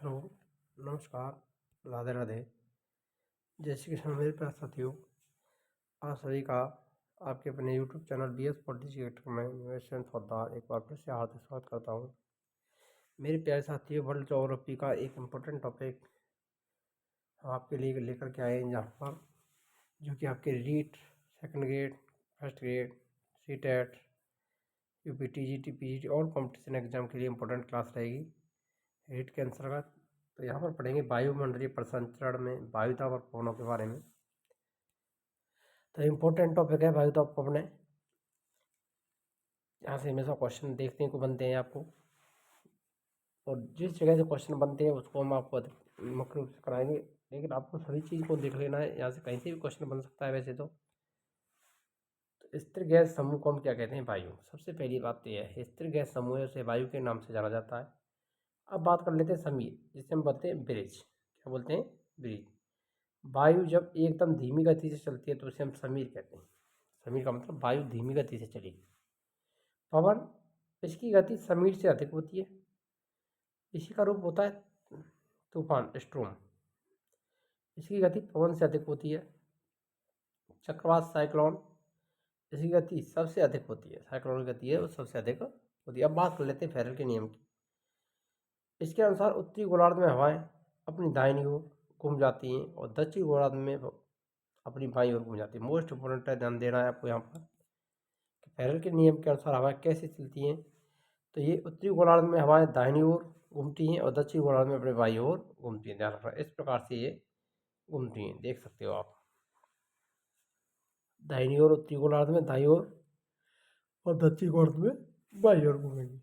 Hello, नमस्कार, राधे राधे। जय श्री कृष्ण मेरे प्यारे साथियों। आप सभी का आपके अपने YouTube channel B S politics में इन्वेस्टमेंट सौदा एक बार फिर से हार्दिक स्वागत करता हूँ। मेरे प्यारे साथियों, वर्ल्ड ज्योग्राफी का एक इम्पोर्टेंट टॉपिक हम आपके लिए लेकर के आए हैं यहाँ पर, जो कि आपके REET second grade, first grade, C TET, UP TGT, PGT और कॉम्पिटिशन एग्जाम के लिए इम्पोर्टेंट क्लास रहेगी रीट के अंतर्गत। तो यहाँ पर पढ़ेंगे वायुमंडलीय प्रसंचरण में वायुदाब और पवनों के बारे में। तो इम्पोर्टेंट टॉपिक है वायुदाब पवनें। यहाँ से हमेशा क्वेश्चन देखने को बनते हैं आपको, और जिस जगह से क्वेश्चन बनते हैं उसको हम आपको मुख्य रूप से कराएंगे, लेकिन आपको सभी चीज़ को देख लेना है। यहाँ से कहीं से भी क्वेश्चन बन सकता है वैसे तो स्थिर गैस समूह को हम क्या कहते हैं? वायु। सबसे पहली बात तो यह है, स्थिर गैस समूह से वायु के नाम से जाना जाता है। अब बात कर लेते हैं समीर, जिसे हम बोलते हैं ब्रिज। क्या बोलते हैं? ब्रिज। वायु जब एकदम धीमी गति से चलती है तो उसे हम समीर कहते हैं। समीर का मतलब वायु धीमी गति से चलेगी। पवन, इसकी गति समीर से अधिक होती है। इसी का रूप होता है तूफान, स्ट्रोम। इसकी गति पवन से अधिक होती है। चक्रवात, साइक्लोन, इसकी गति सबसे अधिक होती है। साइक्लोन की गति है वो सबसे अधिक होती है। अब बात कर लेते हैं फैरल के नियम की। इसके अनुसार उत्तरी गोलार्ध में हवाएं अपनी दाहिनी ओर घूम जाती हैं और दक्षिणी गोलार्ध में अपनी बाईं ओर घूम जाती है। मोस्ट इंपोर्टेंट है, ध्यान देना है आपको यहाँ पर कि फैरल के नियम के अनुसार हवाएं कैसे चलती हैं। तो ये उत्तरी गोलार्ध में हवाएं दाहिनी ओर घूमती हैं और दक्षिणी गोलार्ध में अपने बाईं ओर घूमती हैं। ध्यान रखना, इस प्रकार से ये घूमती हैं, देख सकते हो आप। दाहिनी ओर उत्तरी गोलार्ध में दाईं ओर और दक्षिणी गोलार्ध में बाईं ओर घूमेंगी।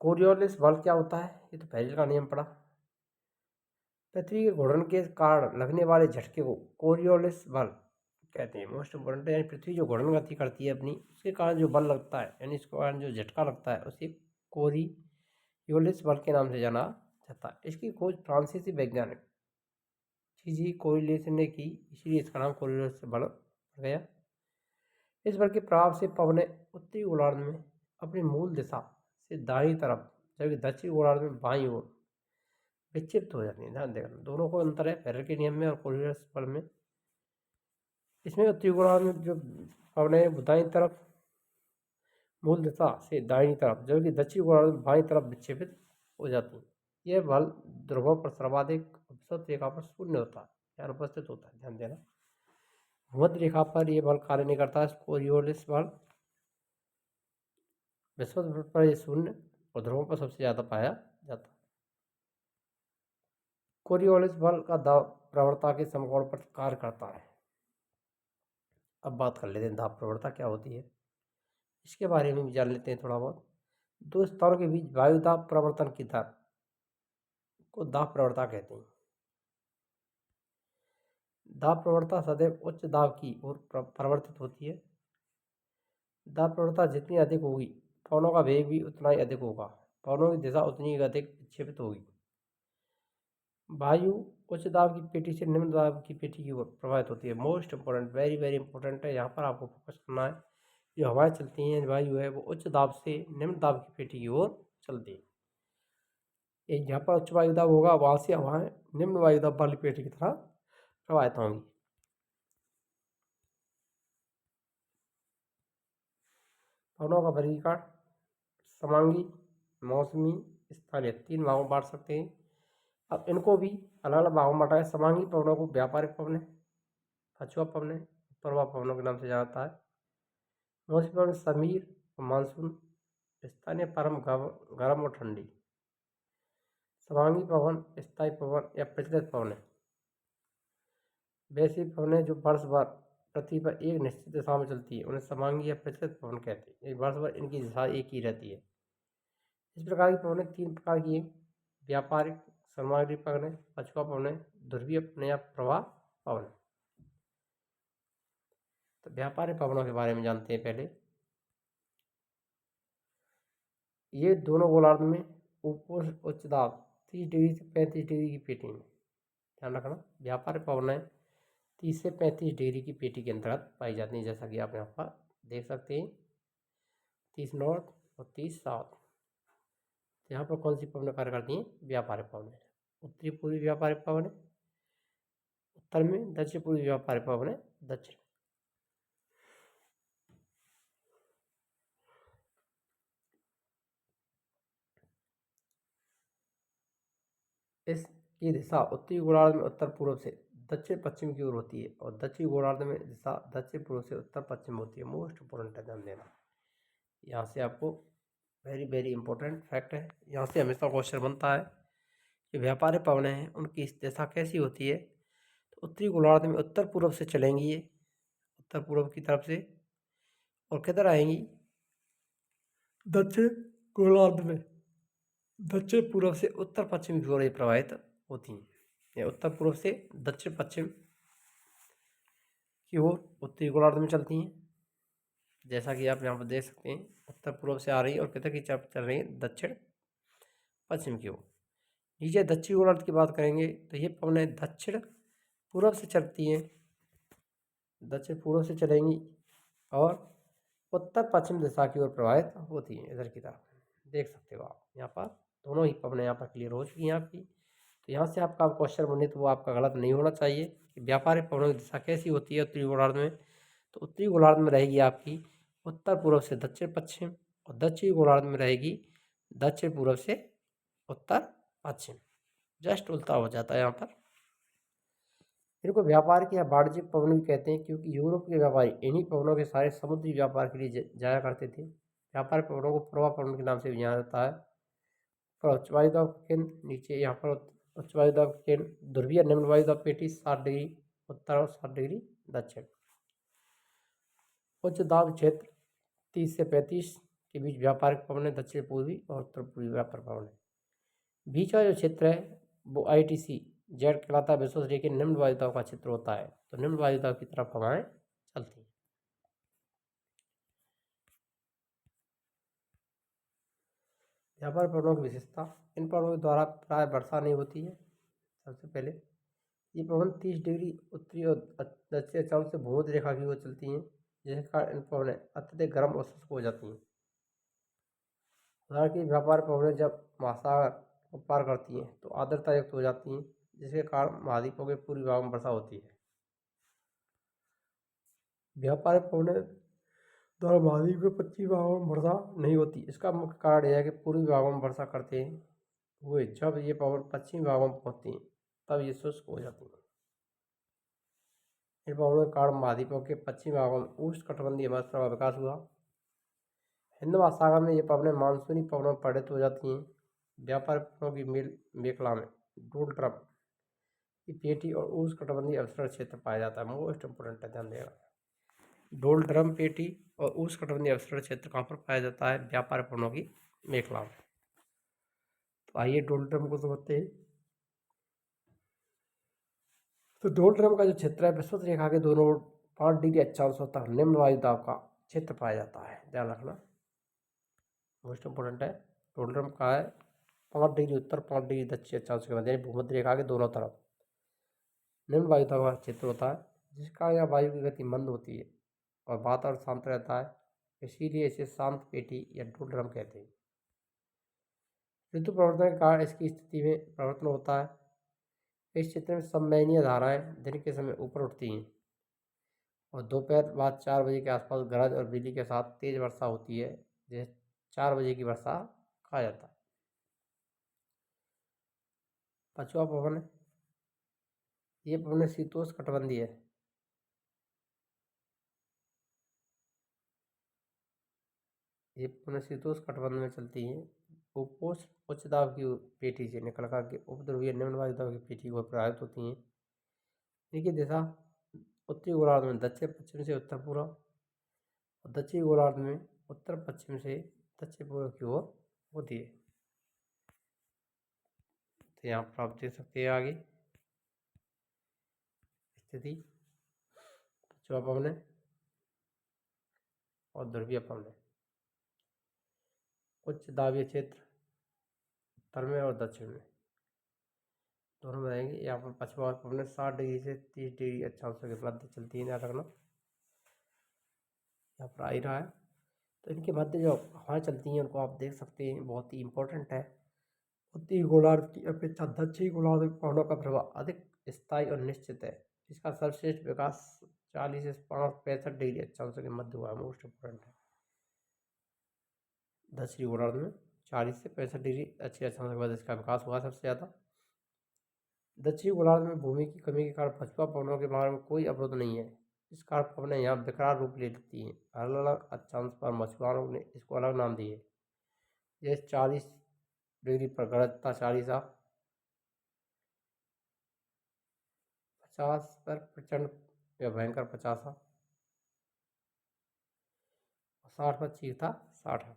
कोरियोलिस बल क्या होता है? ये तो फैरल का नियम पड़ा। पृथ्वी के घूर्णन के कारण लगने वाले झटके को कोरियोलिस बल कहते हैं। मोस्ट इम्पोर्टेंट है, यानी पृथ्वी जो घूर्णन गति करती है अपनी, उसके कारण जो बल लगता है, यानी इसके कारण जो झटका लगता है, उसे कोरियोलिस बल के नाम से जाना जाता है। इसकी खोज फ्रांसीसी वैज्ञानिक जी कोरियोलिस ने की, इसीलिए इसका नाम कोरियोलिस बल पड़ गया। इस बल के प्रभाव से पवनें उत्तरी गोलार्ध में अपनी मूल दिशा से दाईं तरफ, जबकि दक्षिणी गोलार्ध में बाईं ओर विक्षिप्त हो जाती है। ध्यान देना, दोनों को अंतर है फैरल के नियम में और कोरियोलिस बल में। इसमें उत्तरी गोलार्ध में जो पवनें दाईं तरफ मूल दिशा से दाईं तरफ, जबकि दक्षिणी गोलार्ध में बाईं तरफ विक्षेपित हो जाती है। यह बल ध्रुवों पर सर्वाधिक उपसत रेखा पर शून्य होता है, यार उपस्थित होता है। ध्यान देना, भूमध्य रेखा पर यह बल कार्य नहीं करता है। कोरियोलिस बल विषुवत पर यह शून्य और ध्रुवों पर सबसे ज्यादा पाया जाता है। कोरियोलिस बल का दाब प्रवणता के समकोण पर कार्य करता है। अब बात कर लेते हैं दाब प्रवणता क्या होती है, इसके बारे में भी जान लेते हैं थोड़ा बहुत। दो स्तरों के बीच वायु दाब प्रवर्तन की दर को दाब प्रवणता कहते हैं। दाब प्रवणता सदैव उच्च दाब की ओर परिवर्तित होती है। दाब प्रवणता जितनी अधिक होगी, पवनों का वेग भी उतना ही अधिक होगा, पवनों की दिशा उतनी ही अधिक विक्षेपित होगी। वायु उच्च दाब की पेटी से निम्न दाब की पेटी की ओर प्रवाहित होती है। Most important, very very important है, यहाँ पर आपको फोकस करना है। जो हवाएं चलती हैं, वायु है, वो उच्च दाब से निम्न दाब की पेटी की ओर चलती है। एक जहाँ पर उच्च वायु दाब होगा, वहाँ से हवाएं निम्न वायु दाब वाली पेटी की तरह प्रवाहित होंगी। पवनों का वर्गीकरण समांगी, मौसमी, स्थानीय, तीन भागों में बांट सकते हैं। अब इनको भी अलग अलग भागों में बांटा है। समांगी पवनों को व्यापारिक पवनें, पछुआ पवनें, प्रवाह पवनों के नाम से जाना जाता है। मौसमी पवन समीर और मानसून, स्थानीय परम गर्म और ठंडी। समांगी पवन स्थायी पवन या प्रचलित पवनें। वैसी पवनें जो वर्ष भर पृथ्वी पर एक निश्चित दिशा में चलती है, उन्हें समांगी या प्रचलित पवन कहते हैं। एक वर्ष भर इनकी दिशा एक ही रहती है। इस प्रकार की पवनें तीन प्रकार की हैं: व्यापारिक, समांगी पवनें, पछुआ पवनें, ध्रुवीय पवनें या प्रवाह पवनें। तो व्यापारिक पवनों के बारे में जानते हैं पहले। ये दोनों गोलार्ध में ऊपर उच्च दाब 30 डिग्री से 35 डिग्री की पेटी में, ध्यान रखना, व्यापारिक पवनें 30 से 35 डिग्री की पेटी के अंतर्गत पाई जाती हैं, जैसा कि आप यहाँ पर देख सकते हैं। 30 नॉर्थ और 30 साउथ, तो यहाँ पर कौन सी पवनें कार्य करती हैं? व्यापारिक पवनें। उत्तरी पूर्वी व्यापारिक पवनें उत्तर में, दक्षिण पूर्वी व्यापारिक पवनें दक्षिण। इसकी दिशा उत्तरी गोलार्ध में उत्तर पूर्व से दक्षिण पश्चिम की ओर होती है और दक्षिणी गोलार्ध में दिशा दक्षिण पूर्व से उत्तर पश्चिम होती है। मोस्ट इम्पोर्टेंट है, ध्यान देना। यहाँ से आपको वेरी वेरी इंपॉर्टेंट फैक्ट है, यहाँ से हमेशा क्वेश्चन बनता है कि व्यापारिक पवनें हैं उनकी दिशा कैसी होती है। तो उत्तरी गोलार्ध में उत्तर पूर्व से चलेंगी ये, उत्तर पूर्व की तरफ से, और किधर आएंगी? दक्षिण गोलार्ध में दक्षिण पूर्व से उत्तर पश्चिम की ओर ये प्रवाहित होती हैं। या उत्तर पूर्व से दक्षिण पश्चिम की ओर उत्तरी गोलार्ध में चलती हैं, जैसा कि आप यहाँ पर देख सकते हैं। उत्तर पूर्व से आ रही है और किधर की तरफ चल रही है? दक्षिण पश्चिम की ओर। नीचे दक्षिण गोलार्ध की बात करेंगे तो ये पवनें दक्षिण पूर्व से चलती हैं, दक्षिण पूर्व से चलेंगी और उत्तर पश्चिम दिशा की ओर प्रवाहित होती हैं। इधर की तरफ देख सकते हो आप, यहाँ पर दोनों ही पवनें यहाँ पर क्लियर हो चुकी हैं आपकी। तो यहाँ से आपका क्वेश्चन बने तो वो आपका गलत नहीं होना चाहिए कि व्यापारिक पवनों की दिशा कैसी होती है उत्तरी गोलार्ध में। तो उत्तरी गोलार्ध में रहेगी आपकी उत्तर पूर्व से दक्षिण पश्चिम और दक्षिणी गोलार्ध में रहेगी दक्षिण पूर्व से उत्तर पश्चिम। जस्ट उल्टा हो जाता है यहाँ पर। इनको व्यापार या वाणिज्यिक पवन भी कहते हैं क्योंकि यूरोप के व्यापारी इन्हीं पवनों के सारे समुद्री व्यापार के लिए जाया करते थे। व्यापार पवनों को प्रवाह पवन के नाम से भी जाना जाता है। पर उच्च वायुदाब केंद्र नीचे यहाँ पर उच्च वायुदाब केंद्र ध्रुवीय निम्न वायुदाब पेटी 60 डिग्री उत्तर और 60 डिग्री दक्षिण। उच्च दाब क्षेत्र 30 से 35 के बीच व्यापारिक पवनें दक्षिण पूर्वी और उत्तर पूर्वी व्यापार पवनें। बीच का जो क्षेत्र है वो ITC जेड कहलाता है, विश्व के निम्न वायुदाब का क्षेत्र होता है। तो निम्न वायुदाब की तरफ हवाएं चलती हैं। व्यापार पवनों की विशेषता, इन पवनों के द्वारा प्राय वर्षा नहीं होती है। सबसे पहले ये पवन 30 डिग्री उत्तरी और दक्षिण अक्षांश से भूमध्य रेखा की ओर चलती हैं, जिसके कारण इन पवनें अत्यधिक गर्म और शुष्क हो जाती हैं। उदाहरण के व्यापार पवनें जब महासागर को पार करती हैं तो आर्द्रता युक्त हो जाती हैं, जिसके कारण महाद्वीपों के पूर्वी भाग में वर्षा होती है। व्यापार पवनें द्वारा महाद्वीप के पश्चिमी भागों में वर्षा नहीं होती। इसका मुख्य कारण यह है कि पूर्वी भागों में वर्षा करते हुए जब ये पवन पश्चिमी भागों में पहुँचती हैं तब ये शुष्क हो जाती हैं। इन पवनों के कारण महाद्वीपों के पश्चिमी भागों में उष्णकटिबंधीय हिमस्रों का विकास हुआ। हिंद महासागर में ये पवनें मानसूनी पवनों में परिणत हो जाती हैं। व्यापार पवनों की मेखला में डोलड्रम की पेटी और उष्णकटिबंधीय अवसरण क्षेत्र पाया जाता है। मोस्ट इंपोर्टेंट है, ध्यान देगा। डोलड्रम पेटी और उष्णकटिबंधीय अवसरण क्षेत्र कहाँ पर पाया जाता है? व्यापार पवनों की मेखला में। तो आइए डोलड्रम को समझते हैं। तो डोलड्रम का जो क्षेत्र है विषुवत रेखा के दोनों 5 डिग्री अक्षांशों तक निम्न वायुदाब का क्षेत्र पाया जाता है, ध्यान रखना, मोस्ट इंपोर्टेंट है। डोलड्रम का है 5 डिग्री उत्तर 5 डिग्री दक्षिण अक्षांश के मध्य भूमध्य रेखा के दोनों तरफ निम्न वायुदाब का क्षेत्र होता है, जिसका यहाँ वायु की गति मंद होती है और वातावरण शांत रहता है, इसीलिए इसे शांत पेटी या डोलड्रम कहते हैं। ऋतु परिवर्तन के कारण इसकी स्थिति में परिवर्तन होता है। इस क्षेत्र में संवहनीय धाराएं दिन के समय ऊपर उठती हैं और दोपहर बाद 4 बजे के आसपास गरज और बिजली के साथ तेज वर्षा होती है, जिसे 4 बजे की वर्षा कहा जाता है। पछुआ पवन, ये पवन शीतोष्ण कटिबंधीय है। ये पवन शीतोष्ण कटिबंध में चलती हैं। उपोष्ण उच्च दाब की पेटी से निकल करके उपध्रुवीय निम्न वायुदाब की पेटी को प्रभावित होती हैं। इनकी दिशा उत्तरी गोलार्ध में दक्षिण पश्चिम से उत्तर पूर्व और दक्षिणी गोलार्ध में उत्तर पश्चिम से दक्षिण पूर्व की ओर होती है। तो यहाँ पर आप देख सकते हैं आगे स्थिति पछुआ पवनें और ध्रुवीय पवनें। उच्च दाबीय क्षेत्र उत्तर में और दक्षिण में दोनों में रहेंगे। यहाँ पर पछुआ पवनें 60 डिग्री से 30 डिग्री अक्षांशों के मध्य चलती है, याद रखना। यहाँ पर आ ही रहा है। तो इनके मध्य जो हवाएं चलती हैं उनको आप देख सकते हैं, बहुत ही इम्पोर्टेंट है। उत्तरी गोलार्ध की अपेक्षा दक्षिणी गोलार्ध में पवनों का प्रभाव अधिक स्थायी और निश्चित है। इसका सर्वश्रेष्ठ विकास 40 से 65 डिग्री अक्षांशों के मध्य हुआ है, मोस्ट इम्पोर्टेंट है। दक्षिणी गोलार्ध में 40 से 65 डिग्री अच्छी अक्षांशों के मध्य इसका विकास हुआ सबसे ज़्यादा। दक्षिणी गोलार्ध में भूमि की कमी के कारण पछुआ पवनों के मार्ग में कोई अवरोध नहीं है। इस कारण पवनें यहाँ बेकरार रूप ले लेती हैं। अलग अलग अक्षांश पर मछुआरों ने इसको अलग नाम दिए, जैसे 40 डिग्री पर गरजता 40, 50 पर प्रचंड या भयंकर 50, 60 पर चीरता 60।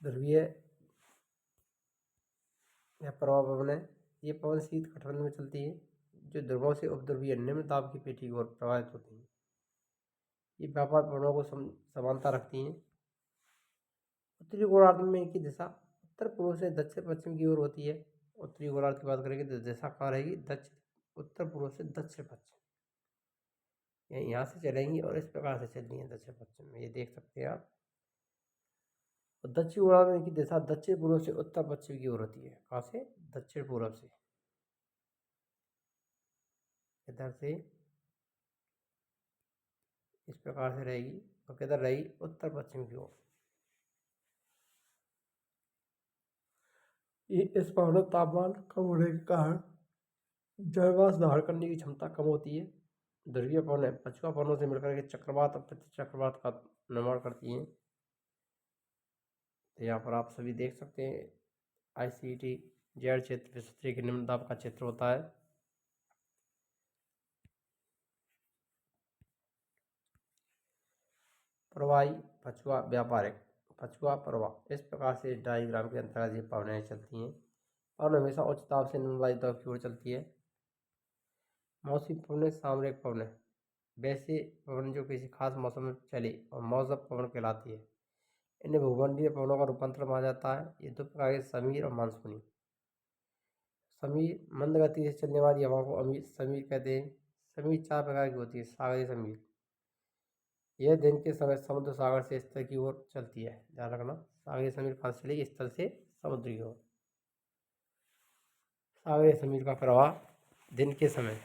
ध्रुवीय या प्रवाह पवन है। ये पवन शीत कटबंध में चलती है, जो ध्रुवों से उपध्रुवीय निम्न दाब की पेटी की ओर प्रवाहित होती हैं। ये व्यापार पवनों को समानता रखती हैं। उत्तरी गोलार्ध में इनकी दिशा उत्तर पूर्व से दक्षिण पश्चिम की ओर होती है। उत्तरी गोलार्ध की बात करेंगे तो दिशा कहाँ रहेगी? उत्तर पूर्व से दक्षिण पश्चिम। यहाँ से चलेंगी और इस प्रकार से चल रही है दक्षिण पश्चिम में, ये देख सकते हैं आप। और दक्षिण गोलार्ध में इनकी दिशा दक्षिण पूर्व से उत्तर पश्चिम की ओर होती है। कहाँ से? दक्षिण पूर्व से, इधर से इस प्रकार से रहेगी और किधर रहेगी? उत्तर पश्चिम की ओर। इस पर तापमान कम होने के कारण जलवाष्प धारण करने की क्षमता कम होती है। ध्रुवीय पवनें पछुआ पवनों से मिलकर के चक्रवात और प्रतिचक्रवात का निर्माण करती हैं। तो यहाँ पर आप सभी देख सकते हैं, ICT जेड क्षेत्र विस्तृत के निम्न दाब का क्षेत्र होता है। प्रवाही पछुआ व्यापारिक पछुआ प्रवाह, इस प्रकार से इस डायग्राम के अंतर्गत ये पवनें चलती हैं और हमेशा उच्च दाब से निम्न वायु दाब की ओर चलती है। मौसमी पवनें सामयिक पवनें, वैसे पवन जो किसी खास मौसम में चले और मौसम पवन कहलाती है। इन्हें भूमंडलीय पवनों का रूपांतर माना जाता है। ये दो प्रकार के समीर और मानसूनी। समीर मंद गति से चलने वाली हवाओं को समीर कहते हैं। समीर 4 प्रकार की होती है। सागरीय समीर, यह दिन के समय समुद्र सागर से स्थल की ओर चलती है। ध्यान रखना, सागरीय समीर कहाँ से चलेगी? स्थल से समुद्र की ओर। सागरीय समीर का प्रवाह दिन के समय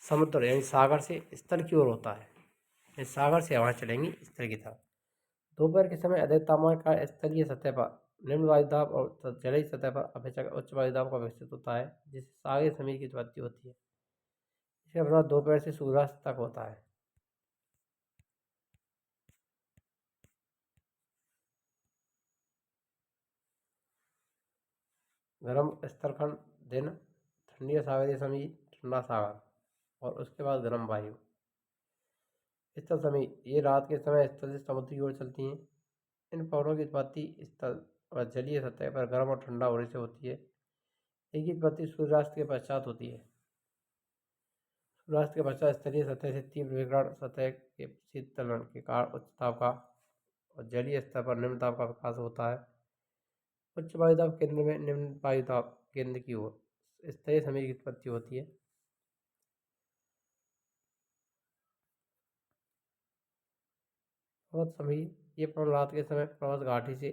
समुद्र यानी सागर से स्थल की ओर होता है। सागर से हवाएं चलेंगी स्थल की तरफ। दोपहर के समय अधिक तापमान का स्थलीय सतह पर निम्न वायुदाब और जलीय सतह पर अपेक्षाकृत उच्च वायुदाब का विकसित होता है, जिससे सागरीय समीर की उत्पत्ति होती है। इसका प्रभाव दोपहर से सूर्यास्त तक होता है। गर्म स्थलखंड दिन, ठंडी सागरीय समीर, ठंडा सागर और उसके बाद गर्म वायु। स्थल समीर, ये रात के समय स्थल से समुद्र की ओर चलती हैं। इन पवनों की उत्पत्ति स्थल और जलीय सतह पर गर्म और ठंडा होने से होती है। इनकी उत्पत्ति सूर्यास्त के पश्चात होती है। सूर्यास्त के पश्चात स्थलीय सतह से तीव्र विकिरण सतह के शीतलन के कारण उच्च ताप का और जलीय स्तर पर निम्न ताप का विकास होता है। उच्च वायुदाब केंद्र में निम्न वायुदाब केंद्र की ओर स्थलीय समीर की उत्पत्ति होती है। पर्वत समीर, ये पवन रात के समय पर्वत घाटी से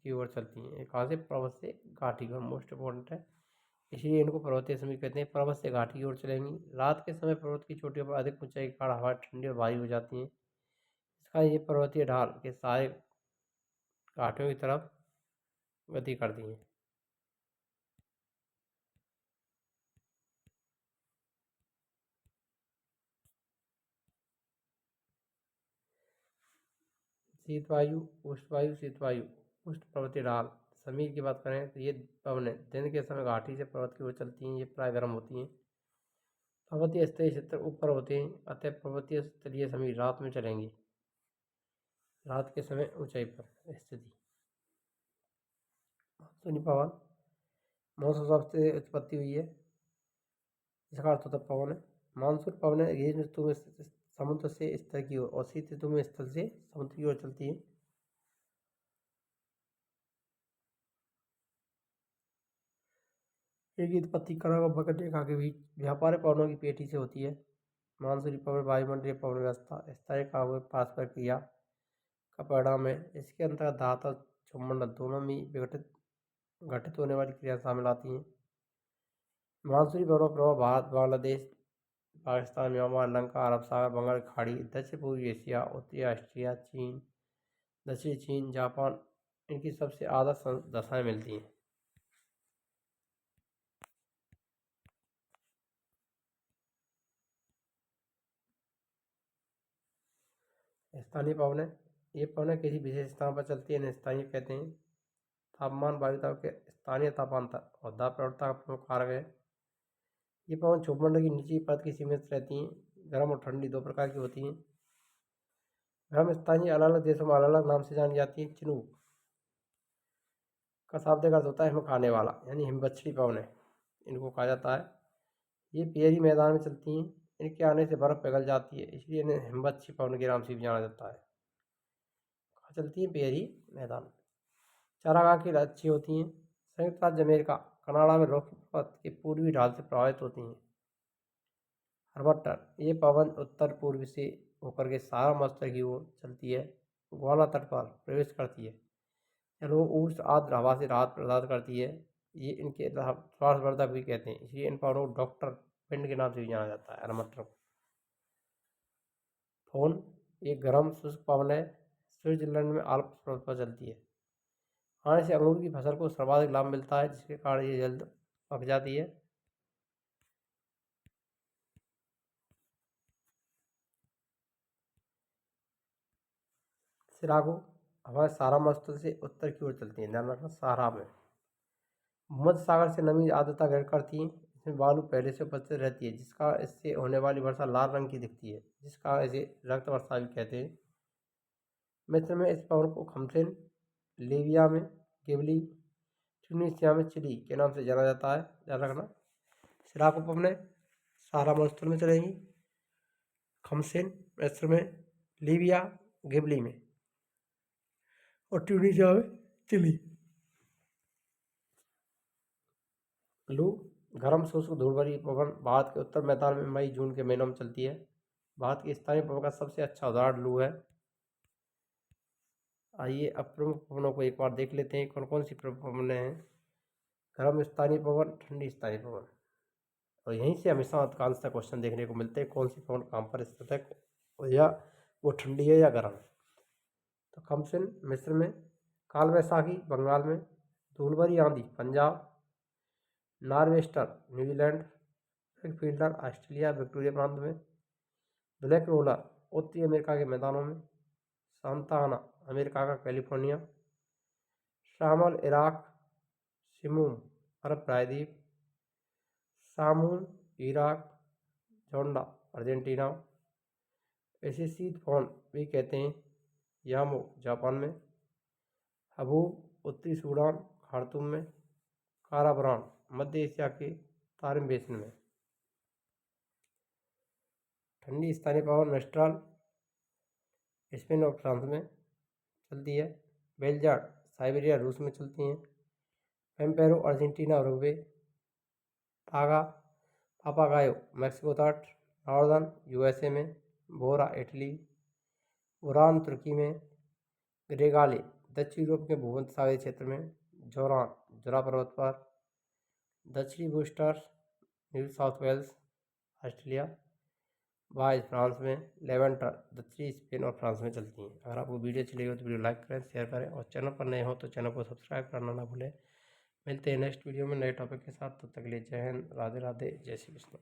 की ओर चलती हैं। कहाँ से? पर्वत से घाटी की ओर, मोस्ट इम्पोर्टेंट है, इसलिए इनको पर्वतीय समीर कहते हैं। पर्वत से घाटी की ओर चलेंगी। रात के समय पर्वत की चोटियों पर अधिक ऊंचाई के कारण हवा ठंडी और भारी हो जाती है। इसका ये पर्वतीय ढाल के सारे घाटियों की तरफ गति करती हैं। शीत वायु, उष्ण वायु, शीत वायु, उष्ण पर्वतीय ढाल समीर की बात करें तो ये पवनें दिन के समय घाटी से पर्वत की ओर चलती हैं। ये प्राय गर्म होती हैं। पर्वतीय स्तरीय क्षेत्र ऊपर होते हैं, अतः पर्वतीय स्तरीय समीर रात में चलेंगी। रात के समय ऊंचाई पर स्थिति। मानसूनी पवन, मौसम से उत्पत्ति हुई है, इसका अर्थ होता है पवन है। मानसून पवन ग्रीष्म ऋतु में समुद्र से स्थल की ओर और शीत ऋतु में स्थल से समुद्र की ओर चलती है। इनकी उत्पत्ति कणों व बकटिका के बीच व्यापार पवनों की पेटी से होती है। मानसूनी पवन वायुमंडलीय पवन व्यवस्था स्थायी काव्य पारस्परिक क्रिया का परिणाम है। इसके अंतर्गत धातु और चुंबन दोनों में विघटित घटित होने वाली क्रिया शामिल आती हैं। मानसूनी पवनों का प्रभाव भारत, बांग्लादेश, पाकिस्तान, म्यांमार, लंका, अरब सागर, बंगाल की खाड़ी, दक्षिण पूर्वी एशिया, उत्तरी ऑस्ट्रेलिया, चीन, दक्षिणी चीन, जापान इनकी सबसे आदर्श दशाएं मिलती हैं। स्थानीय पवनें, ये पवनें किसी विशेष स्थान पर चलती है, इन्हें स्थानीय कहते हैं। तापमान वायुदाब के स्थानीय तापांतर और दाब प्रवणता का प्रमुख कारक है। ये पवन चुंबन की निचली परत की सीमित रहती हैं। गर्म और ठंडी दो प्रकार की होती हैं। गर्म स्थानीय अलग अलग देशों में अलग अलग नाम से जानी जाती हैं। चिनूक का शाब्दिक अर्थ होता है हिम खाने वाला, यानी हिमबछड़ी पवन है इनको कहा जाता है। ये पेरी मैदान में चलती हैं। इनके आने से बर्फ पिघल जाती है, इसलिए इन्हें हिमबछड़ी पवन के नाम से भी जाना जाता है। कहाँ चलती है? पेरी मैदान में। चारागाह की अच्छी होती हैं। संयुक्त राज्य अमेरिका, कनाडा में रुख के पूर्वी ढाल से प्रभावित होती हैं। हर्बट्टर, ये पवन उत्तर पूर्व से होकर के सहारा मरुस्थल की ओर चलती है। ग्वाना तट पर प्रवेश करती है। वो उष्ण आर्द्र हवा से राहत प्रदान करती है। ये इनके श्वासवर्धक भी कहते हैं, इसलिए इन पवनों को डॉक्टर पिंड के नाम से भी जाना जाता है। हर्बट्टर फोन, ये गर्म शुष्क पवन है। स्विट्जरलैंड में आल्प्स पर्वत पर चलती है। आने से अंगूर की फसल को सर्वाधिक लाभ मिलता है, जिसके कारण ये जल्द पक जाती है। सिरागो हमारे सहारा मरुस्थल से उत्तर की ओर चलती है। ध्यान रखना, सहारा में भूमध्य सागर से नमी आर्द्रता ग्रहण करती है। इसमें बालू पहले से उपस्थित रहती है, जिसका इससे होने वाली वर्षा लाल रंग की दिखती है, जिसका इसे रक्त वर्षा भी कहते हैं। मिस्र में इस पवन को खमसेन, लीबिया में गिबली, ट्यूनीशिया में चिली के नाम से जाना जाता है। ध्यान रखना, सिरागो पवनें सहारा मरुस्थल में चलेंगी। खमसेन मिस्र में, लीबिया गिबली में और ट्यूनीशिया में चिली। लू, गर्म शुष्क धूल भरी पवन भारत के उत्तर मैदान में मई जून के महीनों में चलती है। भारत की स्थानीय पवन का सबसे अच्छा उदाहरण लू है। आइए अब प्रमुख पवनों को एक बार देख लेते हैं, कौन कौन सी प्रमुख पवनें हैं। गर्म स्थानीय पवन, ठंडी स्थानीय पवन, और यहीं से हमेशा अधिकांशतः क्वेश्चन देखने को मिलते हैं, कौन सी पवन कहाँ पर स्थित है, या वो ठंडी है या गर्म। तो खमसेन मिस्र में, काल वैशाखी बंगाल में, धूल भरी आंधी Punjab, nor'wester New Zealand, fielder Australia Victoria प्रांत में, ब्लैक रोलर उत्तरी अमेरिका के मैदानों में, सांता आना अमेरिका का कैलिफोर्निया, शामल इराक, शिमूम अरब प्रायद्वीप, सामून इराक, जोंडा अर्जेंटीना, इसे शीत पवन भी कहते हैं, यामो जापान में, हबूब उत्तरी सूडान खार्तूम में, काराबरान मध्य एशिया के तारिम बेसिन में। ठंडी स्थानीय पवन मिस्ट्राल स्पेन और फ्रांस में चलती है। बेलजार्ड साइबेरिया रूस में चलती हैं। पेम्पेरो अर्जेंटीना उरुग्वे, पागा पापागायो मैक्सिको तट, नॉर्दर्न यूएसए में, बोरा इटली, उरान तुर्की में, ग्रेगाले दक्षिण यूरोप के भूमध्य सागरीय क्षेत्र में, जोरान जुरा पर्वत पर, दक्षिणी बूस्टर्स न्यू साउथ वेल्स ऑस्ट्रेलिया, वाइज फ्रांस में, लेवेंटर दक्षिणी स्पेन और फ्रांस में चलती हैं। अगर आपको वीडियो अच्छी लगी हो तो वीडियो लाइक करें, शेयर करें, और चैनल पर नए हो तो चैनल को सब्सक्राइब करना ना भूलें। मिलते हैं नेक्स्ट वीडियो में नए टॉपिक के साथ। तब तक के लिए जय हिंद, राधे राधे, जय श्री कृष्ण।